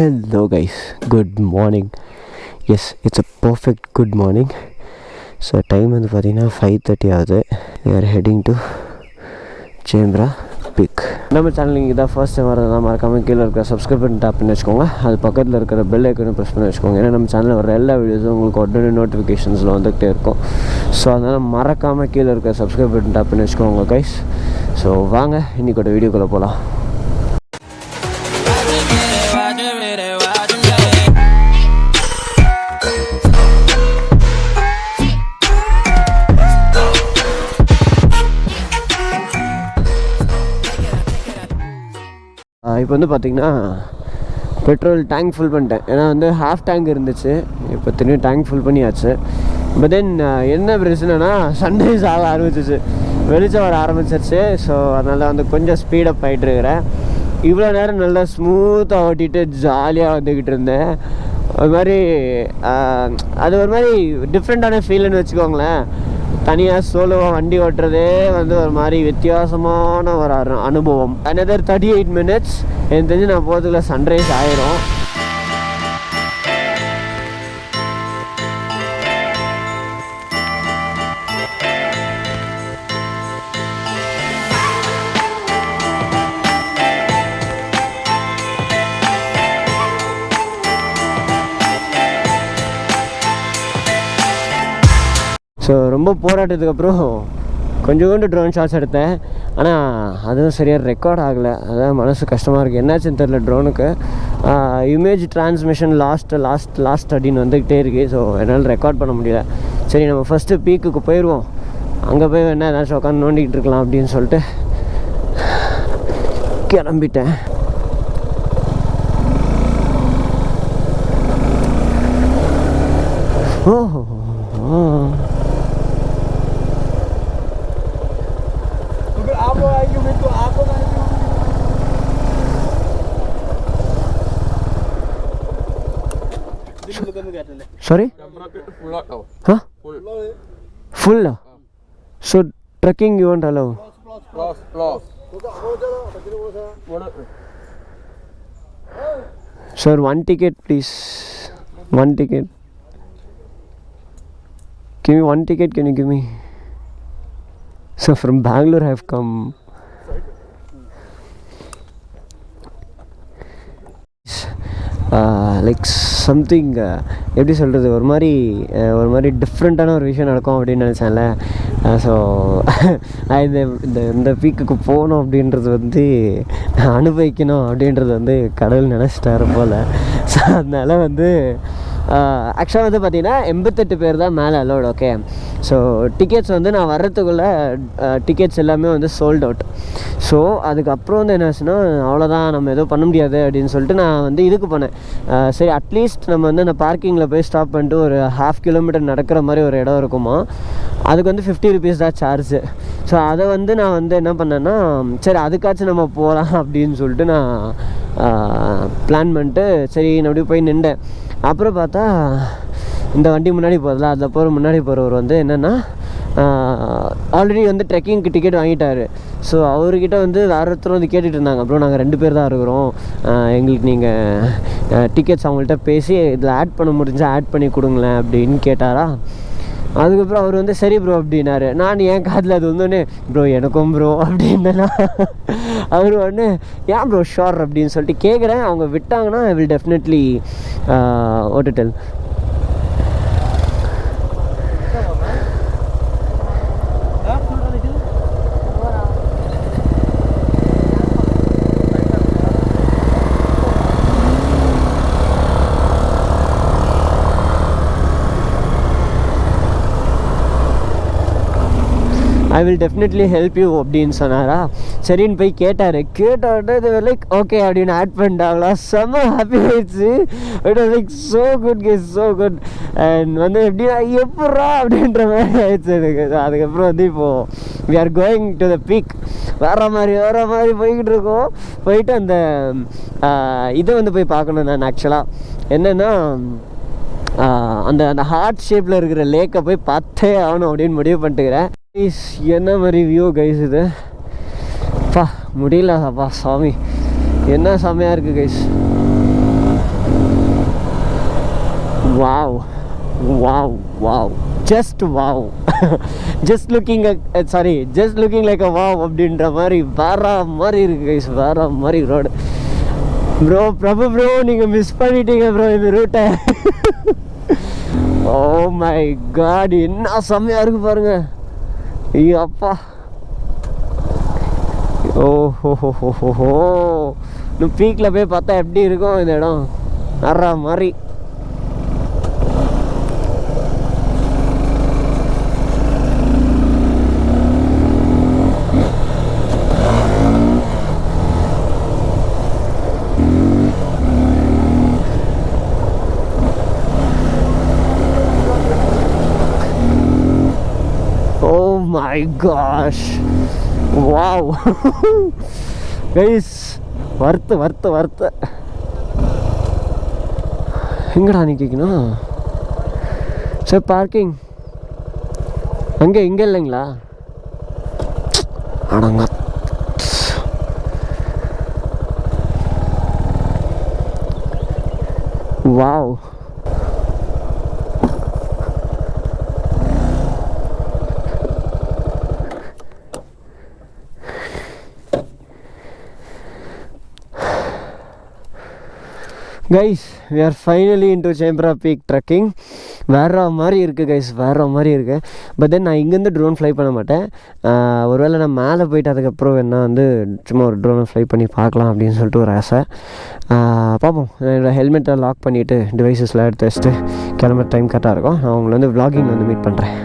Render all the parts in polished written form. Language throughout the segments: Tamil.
Hello guys, good morning. Yes, it's a perfect good morning. So time வந்து பார்த்தீங்கன்னா 5:30 ஆகுது. We are heading to Chembra Peak. நம்ம சேனல் இங்கே தான் ஃபர்ஸ்ட் டைம் வரதுனா மறக்காமல் கீழே இருக்கிற சப்ஸ்கிரைப் பண்ணி டாப் பண்ணி வச்சுக்கோங்க. அது பக்கத்தில் இருக்கிற பெல் ஐக்கனை ப்ரெஸ் பண்ணி வச்சுக்கோங்க. ஏன்னா நம்ம சேனலில் வர எல்லா வீடியோஸும் உங்களுக்கு உடனே நோட்டிஃபிகேஷன்ஸில் வந்துகிட்டே இருக்கும். ஸோ அதனால் மறக்காமல் கீழே இருக்கிற சப்ஸ்கிரைப் பண்ணி டாப் பண்ணி வச்சுக்கோங்க கைஸ். ஸோ வாங்க இன்றைக்கோட வீடியோக்குள்ளே போகலாம். இப்போ வந்து பார்த்திங்கன்னா பெட்ரோல் டேங்க் ஃபுல் பண்ணிட்டேன். ஏன்னா வந்து ஹாஃப் டேங்க் இருந்துச்சு, இப்போ திரும்பி டேங்க் ஃபுல் பண்ணியாச்சு. பட் தென் என்ன பிரச்சனைனா சன்ரைஸ் ஆக ஆரம்பிச்சிச்சு, வெளிச்சம் வர ஆரம்பிச்சிருச்சு. ஸோ அதனால் வந்து கொஞ்சம் ஸ்பீடப் ஆகிட்டுருக்கிறேன். இவ்வளோ நேரம் நல்லா ஸ்மூத்தாக ஓட்டிகிட்டு ஜாலியாக வந்துக்கிட்டு இருந்தேன். ஒரு மாதிரி அது ஒரு மாதிரி டிஃப்ரெண்ட்டான ஃபீல்னு வச்சுக்கோங்களேன். தனியாக சோலோவாக வண்டி ஓட்டுறதே வந்து ஒரு மாதிரி வித்தியாசமான ஒரு அனுபவம். another 38 minutes எனக்கு தெரிஞ்சு நான் போகிறதுக்குள்ள சன்ரைஸ் ஆயிரும். ஸோ ரொம்ப போராட்டத்துக்கு அப்புறம் கொஞ்சோண்டு ட்ரோன் ஷாட்ஸ் எடுத்தேன். ஆனால் அதுவும் சரியாக ரெக்கார்ட் ஆகலை. அதான் மனசு கஷ்டமாக இருக்குது. என்னாச்சுன்னு தெரில. ட்ரோனுக்கு இமேஜ் டிரான்ஸ்மிஷன் லாஸ்ட் அப்படின்னு வந்துக்கிட்டே இருக்குது. ஸோ என்னால் ரெக்கார்ட் பண்ண முடியல. சரி நம்ம ஃபஸ்ட்டு பீக்குக்கு போயிடுவோம், அங்கே போய் வேணா ஏதாச்சும் உட்காந்து நோண்டிக்கிட்டு இருக்கலாம் அப்படின்னு சொல்லிட்டு கிளம்பிட்டேன். Sorry? Huh? Full? So trekking you won't allow? Sir, one ticket please. One ticket. Give me one ticket, can you give me? So from Bangalore I have come. Like something எப்படி சொல்கிறது, ஒரு மாதிரி டிஃப்ரெண்ட்டான ஒரு விஷயம் நடக்கும் அப்படின்னு நினச்சேன்ல. ஸோ இந்த பீக்குக்கு போகணும் அப்படின்றது வந்து அனுபவிக்கணும் அப்படின்றது வந்து கடவுள் நினச்சிட்டாரு போல். ஸோ அதனால் வந்து ஆக்சுவலாக வந்து பார்த்திங்கன்னா 88 பேர் தான் மேலே அலோடு. ஓகே, ஸோ டிக்கெட்ஸ் வந்து நான் வர்றதுக்குள்ளே டிக்கெட்ஸ் எல்லாமே வந்து சோல்ட் அவுட். ஸோ அதுக்கப்புறம் வந்து என்ன ஆச்சுன்னா, அவ்வளோதான் நம்ம எதுவும் பண்ண முடியாது அப்படின்னு சொல்லிட்டு நான் வந்து இதுக்கு போனேன். சரி அட்லீஸ்ட் நம்ம வந்து அந்த பார்க்கிங்கில் போய் ஸ்டாப் பண்ணிட்டு ஒரு 1/2 கிலோமீட்டர் நடக்கிற மாதிரி ஒரு இடம் இருக்குமா, அதுக்கு வந்து 50 rupees தான் சார்ஜு. ஸோ அதை வந்து நான் வந்து என்ன பண்ணேன்னா, சரி அதுக்காச்சும் நம்ம போகலாம் அப்படின்னு சொல்லிட்டு நான் பிளான் பண்ணிட்டு சரி நான் அப்படியே போய் நின்றேன். அப்புறம் பார்த்தா இந்த வண்டி முன்னாடி போகிறதுல அதில் முன்னாடி போகிறவர் வந்து என்னென்னா ஆல்ரெடி வந்து ட்ரெக்கிங்க்கு டிக்கெட் வாங்கிட்டார். ஸோ அவர்கிட்ட வந்து வேறு ஒருத்தர் வந்து கேட்டுட்டு இருந்தாங்க, அப்புறம் நாங்கள் 2 பேர் தான் இருக்கிறோம், எங்களுக்கு நீங்கள் டிக்கெட்ஸ் அவங்கள்ட்ட பேசி இதில் ஆட் பண்ண முடிஞ்சால் ஆட் பண்ணி கொடுங்களேன் அப்படின்னு கேட்டாரா. அதுக்கப்புறம் அவர் வந்து சரி ப்ரோ அப்படின்னாரு. நான் என் காதில் அது வந்தோடனே ப்ரோ எனக்கும் ப்ரோ அப்படின்னா, அவர் உடனே ஏன் ப்ரோ ஷோர் அப்படின்னு சொல்லிட்டு கேட்குறேன். அவங்க விட்டாங்கன்னா ஐ வில் டெஃபினெட்லி ஓட்டுட்டல். I will definitely help you அப்படின்னு சொன்னாரா. சரின்னு போய் கேட்டோடனே இது லைக் ஓகே அப்படின்னு ஆட் பண்ணிட்டாங்களா. செம்ம ஹாப்பி ஆயிடுச்சு. It was like so good guys, so good. And வந்து எப்படின்னா எப்பட்றா அப்படின்ற மாதிரி ஆயிடுச்சு எனக்கு. அதுக்கப்புறம் வந்து இப்போது we are going to the peak. வேறு மாதிரி போய்கிட்டு இருக்கோம். போயிட்டு அந்த இதை வந்து போய் பார்க்கணும். நான் ஆக்சுவலாக என்னென்னா அந்த ஹார்ட் ஷேப்பில் இருக்கிற லேக்கை போய் பார்த்தே ஆகணும் அப்படின்னு முடிவு பண்ணிட்டுக்கிறேன். என்ன மாதிரி வியூ கைஸ் இது, முடியலப்பா சாமி, என்ன செம்மையாக இருக்குது guys. Wow wow wow, just wow. Just looking like அ வாவ் அப்படின்ற மாதிரி வேற மாதிரி இருக்குது கைஸ், வேற மாதிரி ரோடு. ப்ரோ பிரபு ப்ரோ, நீங்கள் மிஸ் பண்ணிட்டீங்க ப்ரோ இந்த ரூட்டை. ஓ மை காட், என்ன செம்மையாக இருக்குது பாருங்க. ஐயோ அப்பா, ஓஹோஹோஹோஹோ, இன்னும் பீக்கில் போய் பார்த்தா எப்படி இருக்கும் இந்த இடம், வர்ற மாதிரி. My gosh, wow. Guys, worth எங்கடா நிற்கணும்? சார் பார்க்கிங் அங்கே இங்கே இல்லைங்களா? அடங்க, wow. Guys, we are finally into Chembra Peak trekking. வேறு மாதிரி இருக்குது கைஸ், வேறு மாதிரி இருக்குது. பட் தென் நான் இங்கேருந்து ட்ரோன் ஃப்ளை பண்ண மாட்டேன். ஒருவேளை நான் மேலே போயிட்டு அதுக்கப்புறம் என்ன வந்து சும்மா ஒரு ட்ரோனை ஃப்ளை பண்ணி பார்க்கலாம் அப்படின்னு சொல்லிட்டு ஒரு ஆசை. பார்ப்போம். என்னோடய ஹெல்மெட்டை லாக் பண்ணிவிட்டு டிவைசஸ்லாம் எடுத்து வச்சுட்டு கிளம்புற டைம் கரெக்டாக இருக்கும். நான் உங்களை வந்து vlogging வந்து மீட் பண்ணுறேன்.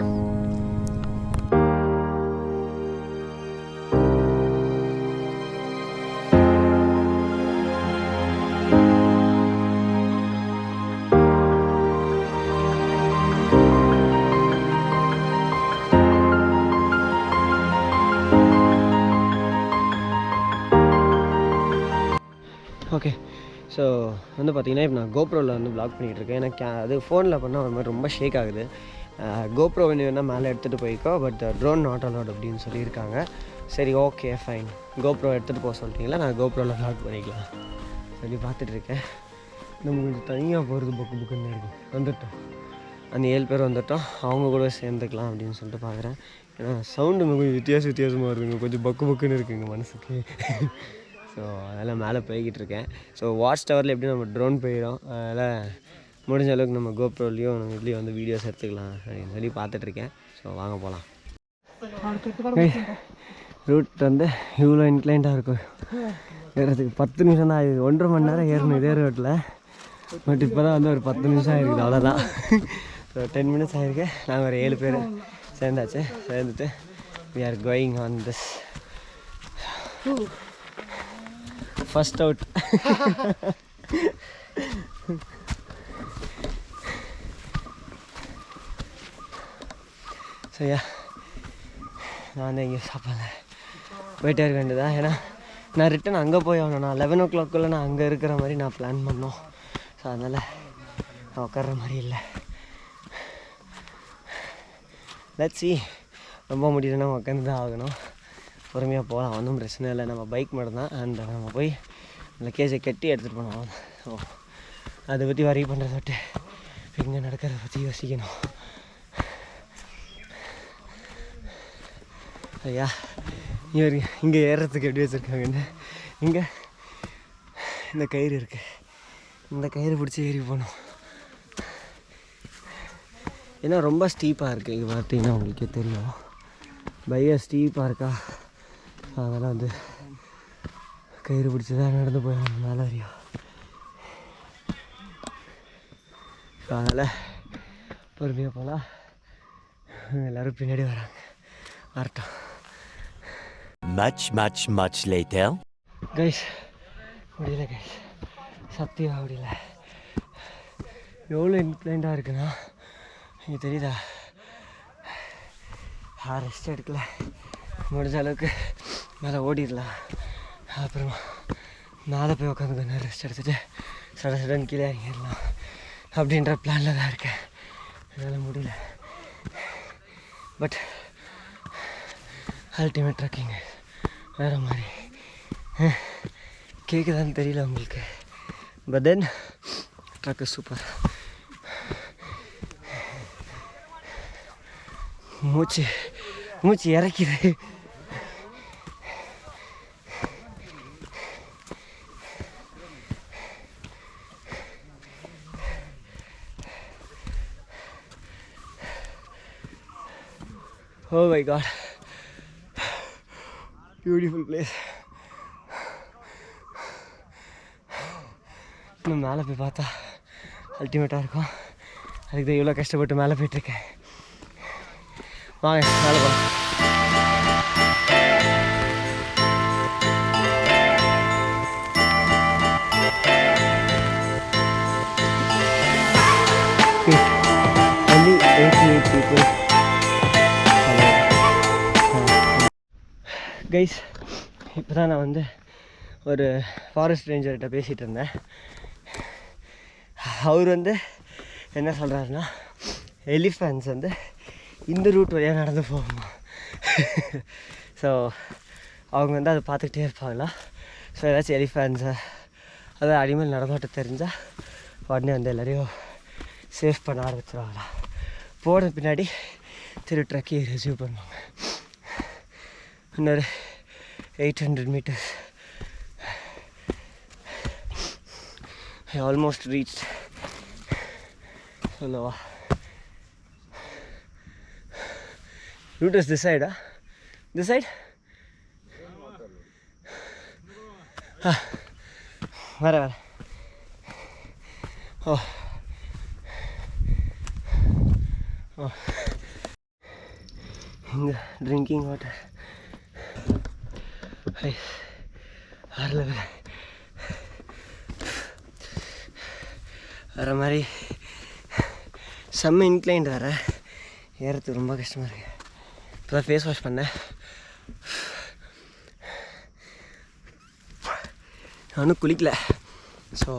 ஓகே, ஸோ வந்து பார்த்திங்கன்னா இப்போ நான் கோப்ரோவில் வந்து வ்ளாக் பண்ணிகிட்ருக்கேன். எனக்கு அது ஃபோனில் பண்ணால் ஒரு மாதிரி ரொம்ப ஷேக் ஆகுது. கோப்ரோ வேணுன்னா மேலே எடுத்துகிட்டு போய்க்கோ, பட் ட்ரோன் நாட் அலவுட் அப்படின்னு சொல்லியிருக்காங்க. சரி, ஓகே ஃபைன், கோப்ரோ எடுத்துகிட்டு போக சொல்லிட்டீங்களா, நான் கோப்ரோவில் வ்ளாக் பண்ணிக்கலாம் சொல்லி பார்த்துட்ருக்கேன். நம்ம கொஞ்சம் தனியாக போகிறது புக்குன்னு இருக்கும். வந்துட்டோம், அந்த 7 பேர் வந்துட்டோம், அவங்க கூட சேர்ந்துக்கலாம் அப்படின்னு சொல்லிட்டு பார்க்குறேன். ஏன்னா சவுண்டு கொஞ்சம் வித்தியாசமாக இருக்குங்க, கொஞ்சம் பக்குன்னு இருக்குங்க மனசுக்கு. ஸோ அதெல்லாம் மேலே போய்கிட்டு இருக்கேன். ஸோ வாட்ச் டவரில் எப்படி நம்ம ட்ரோன் போயிடும், அதனால் முடிஞ்ச அளவுக்கு நம்ம கோப்ரோலையும் நம்ம இதுலேயும் வந்து வீடியோஸ் எடுத்துக்கலாம் அப்படின்னு சொல்லி பார்த்துட்ருக்கேன். ஸோ வாங்க போகலாம். ரூட் வந்து இவ்வளோ இன்க்ளைண்டாக இருக்கும், ஏறதுக்கு 10 நிமிஷம் தான் ஆகுது. 1.5 மணி நேரம் ஏறணும் இதே ரோட்டில். பட் இப்போ தான் வந்து ஒரு 10 நிமிஷம் ஆகிருக்குது, அவ்வளோதான். ஸோ 10 மினிட்ஸ் ஆகிருக்கு. நாங்கள் ஒரு 7 பேர் சேர்ந்தாச்சு. சேர்ந்துட்டு we are going on this first out. So yeah, நான் வந்து எங்கேயும் சாப்பிடல, போயிட்டே இருக்க வேண்டியதான். ஏன்னா நான் ரிட்டன் அங்கே போய் ஆகணும். நான் 11 o'clock நான் அங்கே இருக்கிற மாதிரி நான் பிளான் பண்ணோம். ஸோ அதனால் நான் உட்கார்ற மாதிரி இல்லை. லெட்ஸ் see, ரொம்ப முடியலன்னா உட்காந்து தான் ஆகணும். பொறுமையாக போகலாம், ஒன்றும் பிரச்சனை இல்லை. நம்ம பைக் மட்டும்தான், அண்ட் நம்ம போய் லக்கேஜை கட்டி எடுத்துகிட்டு போனோம். ஸோ அதை பற்றி வரி பண்ணுறத விட்டு இங்கே நடக்கிறத பற்றி யோசிக்கணும். ஐயா, இங்கே ஏறுறதுக்கு எப்படி வச்சுருக்காங்கன்னு, இங்கே இந்த கயிறு இருக்குது, இந்த கயிறு பிடிச்சி ஏறி போகணும். ஏன்னா ரொம்ப ஸ்டீப்பாக இருக்குது. இது பார்த்தீங்கன்னா உங்களுக்கே தெரியும், பையா ஸ்டீப்பாக இருக்கா. அதெல்லாம் வந்து கயிறு பிடிச்சி தான் நடந்து போயிடணும் மேலே வரையும். ஸோ அதனால் பொறுமையாக போகலாம். எல்லோரும் பின்னாடி வராங்க, வரட்டும். Much later. கைஸ், முடியல கைஸ், சத்தியமாக முடியல. எவ்வளோ இன்க்ளைண்டாக இருக்குன்னா இங்கே தெரியுதா. ரெஸ்ட் எடுக்கல, முடிஞ்ச அளவுக்கு மேலே ஓடிடலாம். அப்புறமா மேலே போய் உட்காந்து கொஞ்ச நேரம் ரெஸ்ட் எடுத்துகிட்டு சடன் கீழே இறங்கிடலாம் அப்படின்ற பிளானில் தான் இருக்கேன். என்னால் முடியல, பட் அல்டிமேட் ட்ரக்கிங் வேறு மாதிரி. கேட்குதான்னு தெரியல உங்களுக்கு, பட் தென் ட்ரக் சூப்பர். மூச்சு மூச்சு இறக்கிது. Oh my god, beautiful place. இன்னும் மேலே போய் பார்த்தா அல்டிமேட்டாக இருக்கும். அதுக்கு தான் இவ்வளோ கஷ்டப்பட்டு மேலே போயிட்டுருக்கேன். வாங்க மேலே போகலாம். only 88 people. கைஸ், இப்போ தான் நான் வந்து ஒரு ஃபாரஸ்ட் ரேஞ்சர்கிட்ட பேசிகிட்டு இருந்தேன். அவர் வந்து என்ன சொல்கிறாருன்னா, எலிஃபேண்ட்ஸ் வந்து இந்த ரூட் வழியாக நடந்து போகுமா. ஸோ அவங்க வந்து அதை பார்த்துக்கிட்டே இருப்பாங்களா. ஸோ ஏதாச்சும் எலிஃபேண்ட்ஸை அதாவது அனிமல் நடமாட்டம் தெரிஞ்சால் உடனே வந்து எல்லோரையும் சேஃப் பண்ண ஆரம்பிச்சிருவாங்களா. போன பின்னாடி திரு ட்ரக்கி ரிசீவ் பண்ணுவாங்க. இன்னொரு 800 meters. I almost reached. So route is this side, huh? This side? Where? Oh. Drinking water. Hey, வர மாதிரி செம்ம இன்க்ளைண்ட் வேறு, ஏறத்துக்கு ரொம்ப கஷ்டமாக இருக்குது. இப்போ தான் ஃபேஸ் வாஷ் பண்ணேன். நானும் குளிக்கல. ஸோ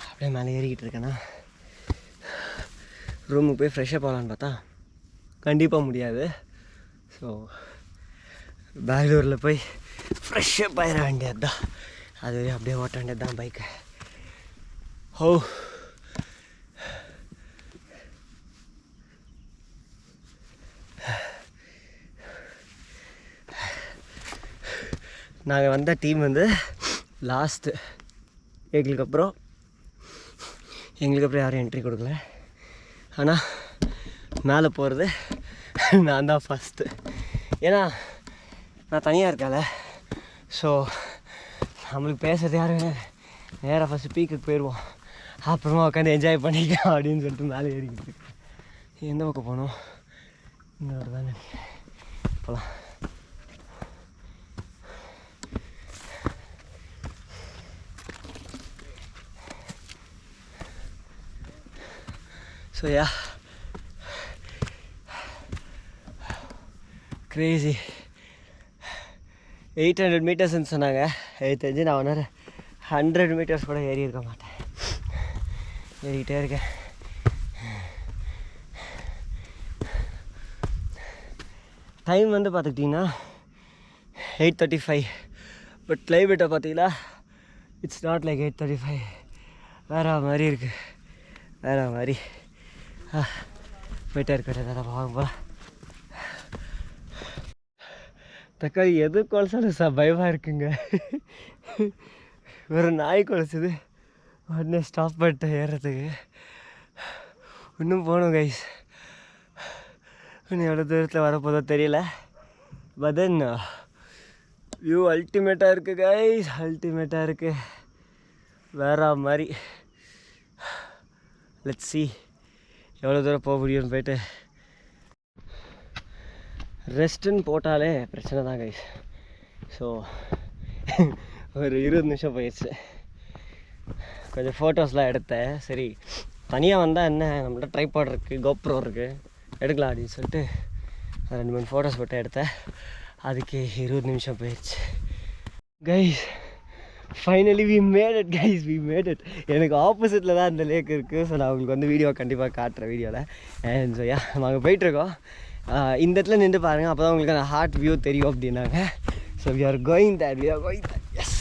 அப்படியே மேலே ஏறிக்கிட்டு இருக்கேன்னா ரூமுக்கு போய் ஃப்ரெஷ்ஷாக போகலான்னு பார்த்தா கண்டிப்பாக முடியாது. ஸோ பெங்களூரில் போய் ஃப்ரெஷ்ஷாக போயிட வேண்டியது தான். அது வரையும் அப்படியே ஓட்ட வேண்டியது தான் பைக்கை. ஓ நாங்கள் வந்த டீம் வந்து லாஸ்ட்டு, எங்களுக்கு அப்புறம் யாரும் என்ட்ரி கொடுக்கல. ஆனால் மேலே போகிறது நான் தான் ஃபஸ்ட்டு. ஏன்னா நான் தனியாக இருக்கல. ஸோ நம்மளுக்கு பேசுகிறது யாரும் நேராக ஃபஸ்ட்டு பீக்குக்கு போயிடுவோம், அப்புறமா உட்காந்து என்ஜாய் பண்ணிக்கலாம் அப்படின்னு சொல்லிட்டு மேலே ஏறிக்கிட்டு இருக்கேன். எந்த பக்கம் போகணும்? இந்த ஒரு தான் நினைக்கிறேன். போகலாம். So yeah, Crazy. 800 மீட்டர்ஸ்ன்னு சொன்னாங்க. எனக்கு தெரிஞ்சு நான் ஒன்று 100 மீட்டர்ஸ் கூட ஏறி இருக்க மாட்டேன். ஏறிக்கிட்டே இருக்கேன். டைம் வந்து பார்த்துக்கிட்டிங்கன்னா 8:35. பட் கிளைமேட்டை பார்த்தீங்கன்னா இட்ஸ் நாட் லைக் 8:35. வேறு மாதிரி இருக்குது, வேறு மாதிரி. போயிட்டே இருக்கட்டும், அதை வாங்கும்பா. தக்காளி எது குழச்சாலும் பயமாக இருக்குங்க. ஒரு நாய் குழச்சிது, உடனே ஸ்டாப் பண்ணிட்டு ஏறுறதுக்கு. இன்னும் போகணும் கைஸ். இன்னும் எவ்வளோ தூரத்தில் வரப்போதோ தெரியல. பட் தென் வியூ அல்டிமேட்டாக இருக்குது கைஸ், அல்டிமேட்டாக இருக்குது, வேற மாதிரி. லெட்ஸ் see எவ்வளோ தூரம் போக முடியும்னு போயிட்டு ரெஸ்ட்டுன்னு போட்டாலே பிரச்சனை தான் கைஸ். ஸோ ஒரு 20 நிமிஷம் போயிடுச்சு. கொஞ்சம் ஃபோட்டோஸ்லாம் எடுத்தேன். சரி தனியாக வந்தால் என்ன, நம்மள்ட்ட ட்ரைபாட் இருக்குது, கோப்ரோ இருக்குது, எடுக்கலாம் அப்படின்னு சொல்லிட்டு 2-3 ஃபோட்டோஸ் போட்டு எடுத்தேன். அதுக்கு 20 நிமிஷம் போயிடுச்சு guys. Finally we made it guys, we made it. எனக்கு ஆப்போசிட்டில் தான் இந்த லேக் இருக்குது. ஸோ நான் உங்களுக்கு வந்து வீடியோ கண்டிப்பாக காட்டுறேன் வீடியோவில். அண்ட் ஸோ யா, நாங்கள் போயிட்டுருக்கோம். இந்த இடத்துல நின்று பாருங்கள், அப்போ தான் உங்களுக்கு அந்த ஹார்ட் வியூ தெரியும் அப்படின்னாங்க. So we are going there, we are going there. Yes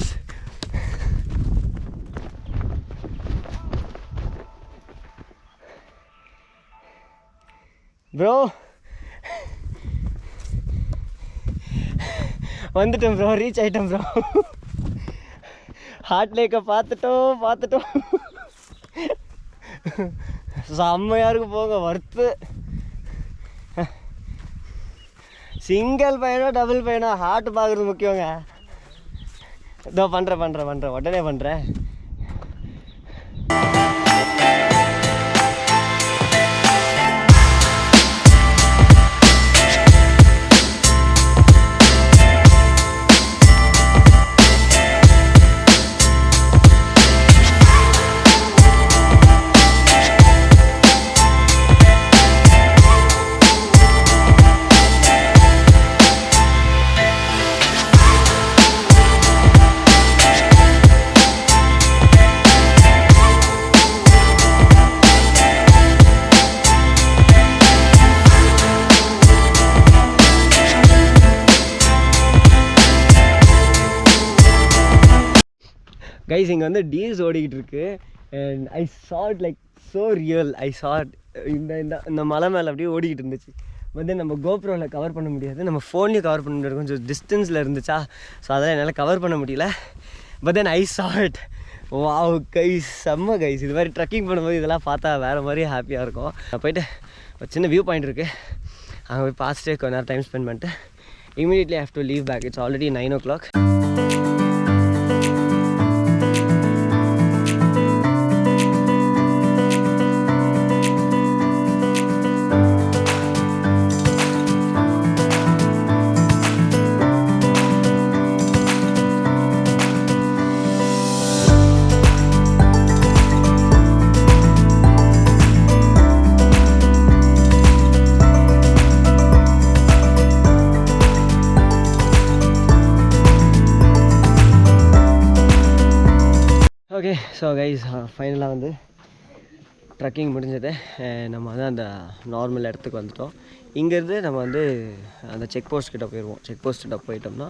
bro, வந்துட்டோம் ப்ரோ, ரீச் ஆகிட்டோம் ப்ரோ. ஹார்ட் லேக்கை பார்த்துட்டோம். செம்மையாக இருக்கு போங்க, வர்த்து. சிங்கிள் பையனோ டபுள் பையனோ ஹார்ட் பார்க்குறது முக்கியங்க. இதோ பண்ணுறேன் உடனே பண்ணுறேன். கைஸ் இங்கே வந்து டீல்ஸ் ஓடிக்கிட்டு இருக்கு. And I saw it like so real. I saw it இந்த மலை மேலே அப்படியே ஓடிக்கிட்டு இருந்துச்சு. வந்து நம்ம கோப்ரோவில் கவர் பண்ண முடியாது, நம்ம ஃபோன்லேயும் கவர் பண்ண முடியாது, கொஞ்சம் டிஸ்டன்ஸில் இருந்துச்சா. ஸோ அதெல்லாம் என்னால் கவர் பண்ண முடியல. But then I saw it. Wow guys, செம்ம கைஸ். இது மாதிரி ட்ரக்கிங் பண்ணும்போது இதெல்லாம் பார்த்தா வேறு மாதிரி ஹாப்பியாக இருக்கும். போயிட்டு ஒரு சின்ன வியூ பாயிண்ட் இருக்குது, அங்கே போய் பார்த்துட்டு கொஞ்ச நேரம் டைம் ஸ்பெண்ட் பண்ணிட்டு immediately I have to leave back. It's already 9 o'clock. Okay, so guys ஃபைனலாக வந்து ட்ரக்கிங் முடிஞ்சது. நம்ம வந்து அந்த நார்மல் இடத்துக்கு வந்துட்டோம். இங்கேருந்து நம்ம வந்து அந்த செக் போஸ்ட் கிட்ட போயிடுவோம். செக் போஸ்ட் கிட்ட போயிட்டோம்னா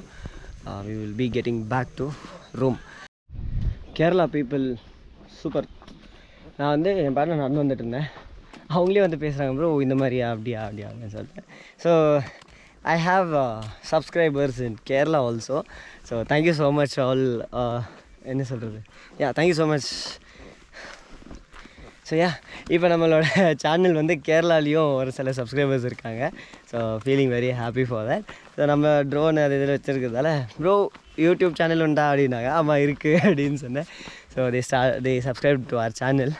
we will be getting back to room. Kerala people super. நான் வந்து என் பாட்டில் நடந்து வந்துட்டு இருந்தேன், அவங்களே வந்து பேசுகிறாங்க ப்ரோ இந்த மாதிரியா அப்படியா அப்படின்னு சொல்லிட்டு. So I have subscribers in Kerala also. So thank you so much all. என்ன சொல்கிறது, தேங்க்யூ ஸோ மச். ஸோ இப்போ நம்மளோட சேனல் வந்து கேரளாலேயும் ஒரு சில சப்ஸ்கிரைபர்ஸ் இருக்காங்க. So feeling very happy for that. So நம்ம ட்ரோன் அது இதில் வச்சுருக்கிறதால ப்ரோ யூடியூப் சேனல் உண்டா அப்படின்னாங்க. ஆமாம் இருக்குது அப்படின்னு சொன்னேன். So they subscribe to our channel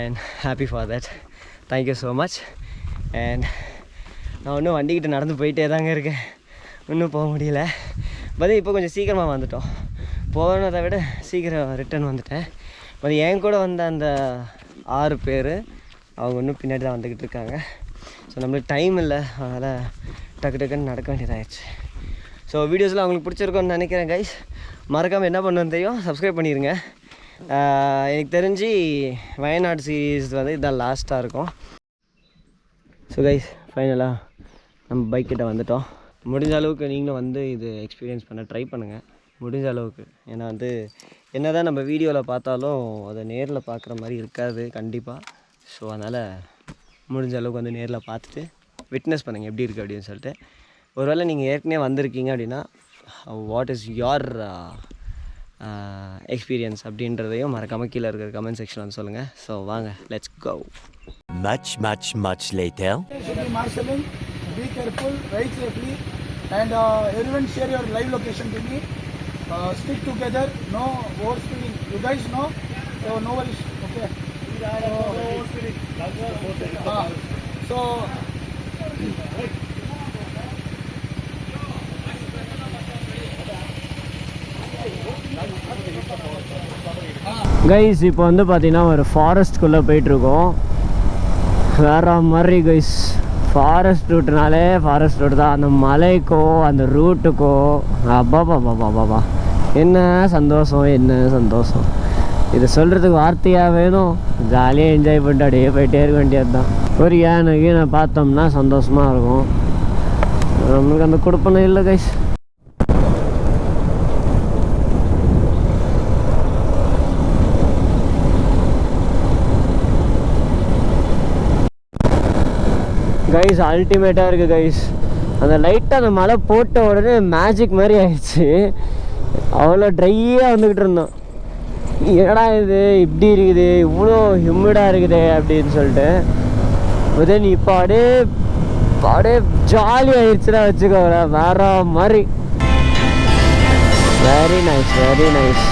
and happy for that. Thank you so much. And நான் இன்னும் வண்டிக்கிட்ட நடந்து போயிட்டே தாங்க இருக்கேன், இன்னும் போக முடியல. பட் இப்போ கொஞ்சம் சீக்கிரமாக வந்துட்டோம், போனதை விட சீக்கிரம் ரிட்டர்ன் வந்துட்டேன். பட் என் கூட வந்த அந்த 6 பேர் அவங்க இன்னும் பின்னாடி தான் வந்துக்கிட்டு இருக்காங்க. ஸோ நம்மளுக்கு டைம் இல்லை, அதனால் டக்குன்னு நடக்க வேண்டியதாகிடுச்சு. ஸோ வீடியோஸில் அவங்களுக்கு பிடிச்சிருக்கோன்னு நினைக்கிறேன் கைஸ். மறக்காமல் என்ன பண்ணுன்னு தெரியும், சப்ஸ்கிரைப் பண்ணிடுங்க. எனக்கு தெரிஞ்சு வயநாடு சீரீஸ் வந்து இதுதான் லாஸ்ட்டாக இருக்கும். ஸோ கைஸ் ஃபைனலாக நம்ம பைக் கிட்ட வந்துட்டோம். முடிஞ்ச அளவுக்கு நீங்களும் வந்து இது எக்ஸ்பீரியன்ஸ் பண்ண ட்ரை பண்ணுங்கள், முடிஞ்ச அளவுக்கு. ஏன்னா வந்து என்ன தான் நம்ம வீடியோவில் பார்த்தாலும் அதை நேரில் பார்க்குற மாதிரி இருக்காது கண்டிப்பாக. ஸோ அதனால் முடிஞ்ச அளவுக்கு வந்து நேரில் பார்த்துட்டு விட்னஸ் பண்ணுங்கள் எப்படி இருக்குது அப்படின்னு சொல்லிட்டு. ஒருவேளை நீங்கள் ஏற்கனவே வந்திருக்கீங்க அப்படின்னா வாட் இஸ் யோர் எக்ஸ்பீரியன்ஸ் அப்படின்றதையும் மறக்காமல் கீழே இருக்கிற கமெண்ட் செக்ஷன் வந்து சொல்லுங்கள். ஸோ வாங்க, let's go. Much later. Be careful, ride safely, and everyone share your live location to me. Stick together, no overspeeding. You guys know, so no worries. Okay. So guys இப்போ வந்து பார்த்தீங்கன்னா ஒரு ஃபாரஸ்ட்குள்ளே போயிட்டுருக்கோம். வேறு மாதிரி கைஸ், ஃபாரஸ்ட் ரூட்னாலே ஃபாரஸ்ட் ரூட் தான். அந்த மலைக்கோ அந்த ரூட்டுக்கோ அப்பா என்ன சந்தோஷம். இதை சொல்கிறதுக்கு வார்த்தையாக வேணும். ஜாலியாக என்ஜாய் பண்ணிட்டு அப்படியே போயிட்டே இருக்க வேண்டியது தான். ஒரு ஏனை பார்த்தோம்னா சந்தோஷமாக இருக்கும். நம்மளுக்கு அந்த கொடுப்பனை இல்லை கைஸ். கைஸ் அல்டிமேட்டாக இருக்குது கைஸ். அந்த லைட்டாக அந்த மழை போட்ட உடனே மேஜிக் மாதிரி ஆயிடுச்சு. அவ்வளோ ட்ரையாக வந்துக்கிட்டு இருந்தோம். என்னடா இது இப்படி இருக்குது, இவ்வளோ ஹியூமிடாக இருக்குது அப்படின்னு சொல்லிட்டு. தென் இப்போ அப்படியே ஜாலி ஆயிடுச்சுன்னா வச்சுக்கோங்களேன், வேற மாதிரி. Very nice, very nice.